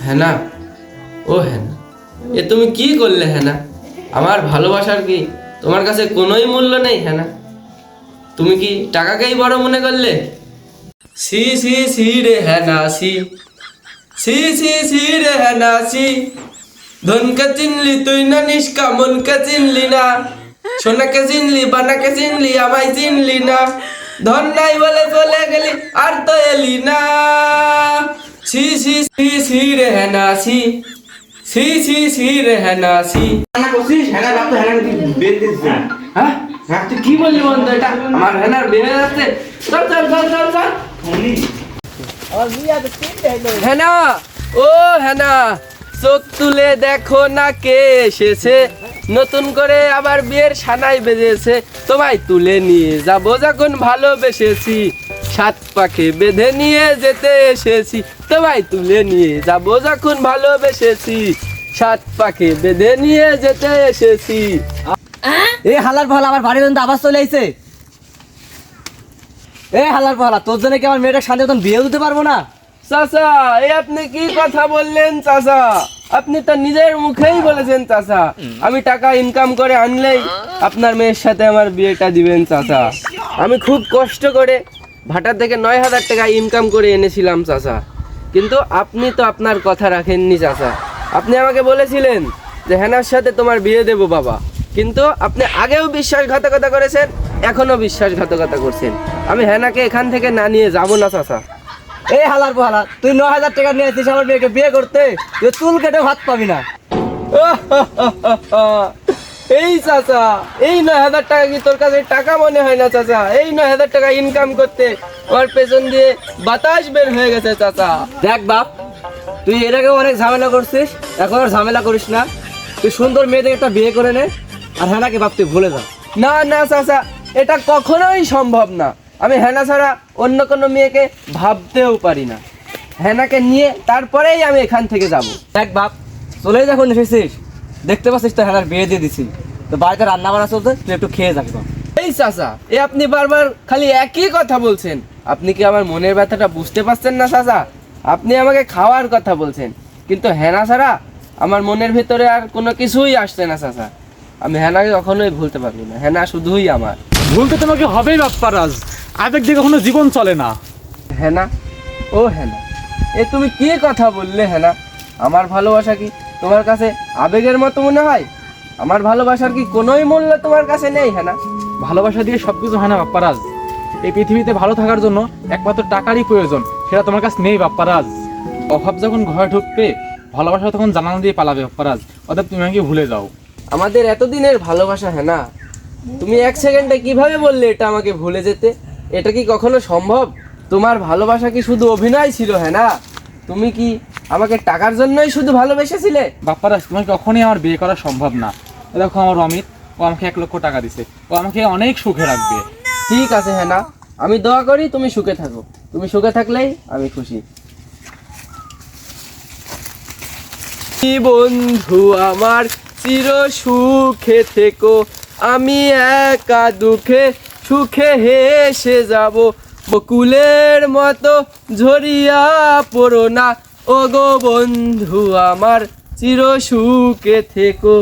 হেনা, ও হেনা, এ তুমি কি করলে হেনা? আমার ভালোবাসার কি তোমার কাছে কোনোই মূল্য নেই হেনা? তুমি কি টাকাকেই বড় মনে করলে? সি সি সি রে হেনা সি, সি সি সি রে হেনা সি। ধনকে চিনলি তুই না, নিষ্কা মনকে চিনলি না, সোনাকে চিনলি বানাকে চিনলি আমায় চিনলি না। ধন নাই বলে চলে গেলি আর তো এলি না। সি সি সি সি রে হেনা সি, সি সি সি রে হেনা সি। না করছিস হেনা বাপ তো হেনা বের দিচ্ছে। হ্যাঁ হ্যাঁ, তুই কি বললি বন্ধু? এটা আমার হেনার বিয়ে যাচ্ছে। চল চল চল চল চল। হেনা, ও হেনা, চোখ তুলে দেখো না কে এসেছে, নতুন করে আবার বিয়ের সানাই বেজেছে। তোমায় তুলে নিয়ে যাবো যখন ভালোবেসেছি, সাত পাখে বেঁধে নিয়ে যেতে এসেছি। তোমায় তুলে নিয়ে যাবো যখন ভালোবেসেছি, সাত পাখে বেঁধে নিয়ে যেতে এসেছি। এই হালার পালা আমার বাড়ির পর্যন্ত আবার চলে আইছে। এই হালার পালা, তোর জন্য কি আমার মেয়েটা শান্তি মতন বিয়ে দিতে পারবো না? চাচা, এই আপনি কি কথা বললেন চাচা? আপনি তো নিজের মুখেই বলেছেন চাচা, আমি টাকা ইনকাম করে আনলেই আপনার মেয়ের সাথে আমার বিয়েটা দিবেন চাচা। আমি খুব কষ্ট করে ভাটা থেকে 9,000 টাকা ইনকাম করে এনেছিলাম চাচা, কিন্তু আপনি তো আপনার কথা রাখেননি চাচা। আপনি আমাকে বলেছিলেন যে হেনার সাথে তোমার বিয়ে দেবো বাবা, কিন্তু আপনি আগেও বিশ্বাসঘাতকতা করেছেন, এখনো বিশ্বাসঘাতকতা করছেন। আমি হেনাকে এখান থেকে না নিয়ে যাবো না চাচা। এই হালার পালা, তুই 9,000 টাকা নিয়ে আসিস আমার মেয়েকে বিয়ে করতে, তুই চুল কেটে ভাত পাবি না। এই চাচা, এই 9,000 টাকা কি তোর কাছে টাকা মনে হয় না চাচা? এই 9,000 টাকা ইনকাম করতে আমার পেছন দিয়ে বাতাস বের হয়ে গেছে চাচা। দেখ বাপ, তুই এর আগেও অনেক ঝামেলা করছিস, এখন আর ঝামেলা করিস না। তুই সুন্দর মেয়েদের একটা বিয়ে করে নে, আর হেনাকে বাপ তুই ভুলে যা। না না চাচা, এটা কখনোই সম্ভব না। আমি হেনা ছাড়া অন্য কোনো মেয়েকে ভাবতেও পারি না। হেনাকে নিয়ে তারপরেই আমি এখান থেকে যাব। দেখ বাপ, চলেই যখন এসেছিস, দেখতে পাচ্ছিস তো হেনার বিয়ে দিয়ে দিছি, তো বাড়িতে রান্না বান্না চলছে, তুই একটু খেয়ে যাবি বাপ। এই চাচা, এ আপনি বারবার খালি একই কথা বলছেন। আপনি কি আমার মনের ব্যথাটা বুঝতে পারছেন না চাচা? আপনি আমাকে খাওয়ার কথা বলছেন, কিন্তু হেনা ছাড়া আমার মনের ভেতরে আর কোনো কিছুই আসছে না চাচা। আমি হেনাকে কখনোই ভুলতে পারবো না, হেনা শুধুই আমার। ভুলতে তোমাকে হবেই বাপ্পারাজ, আবেগ দিয়ে কখনো জীবন চলে না। হেনা, ও হেনা, এ তুমি কি কথা বললে হেনা? আমার ভালোবাসা কি তোমার কাছে আবেগের মতো মনে হয়? আমার ভালোবাসার কি কোনোই মূল্য তোমার কাছে নেই হেনা? ভালোবাসা দিয়ে সবকিছু হয় না বাপ্পারাজ। এই পৃথিবীতে ভালো থাকার জন্য একমাত্র টাকারই প্রয়োজন, সেটা তোমার কাছে নেই বাপ্পারাজ। অভাব যখন ঘরে ঢুকবে, ভালোবাসা তখন জানালা দিয়ে পালাবে বাপ্পারাজ। অতএব তুমি আমাকে ভুলে যাও। আমাদের এতদিনের ভালোবাসা হেনা, তুমি এক সেকেন্ডে কিভাবে বললে এটা আমাকে ভুলে যেতে? এটা কি কখনো সম্ভব? তোমার ভালোবাসা কি শুধু অভিনয় ছিল হেনা? তুমি কি আমাকে টাকার জন্যই শুধু ভালোবেসেছিলে? বাপ্পারাজ, তোমাকে কখনই আমার বিয়ে করা সম্ভব না। দেখো আমার অমিত, ও আমাকে 1,00,000 টাকা দিছে, ও আমাকে অনেক সুখে রাখবে। ঠিক আছে হেনা, আমি দোয়া করি তুমি সুখে থাকো। তুমি সুখে থাকলেই আমি খুশি। বন্ধু আমার চির সুখে থেকো, আমি একা দুঃখে সুখে হেসে যাব। বকুলের মতো ঝরিয়া পড়ো না, ও গো বন্ধু আমার চির সুখে থেকো।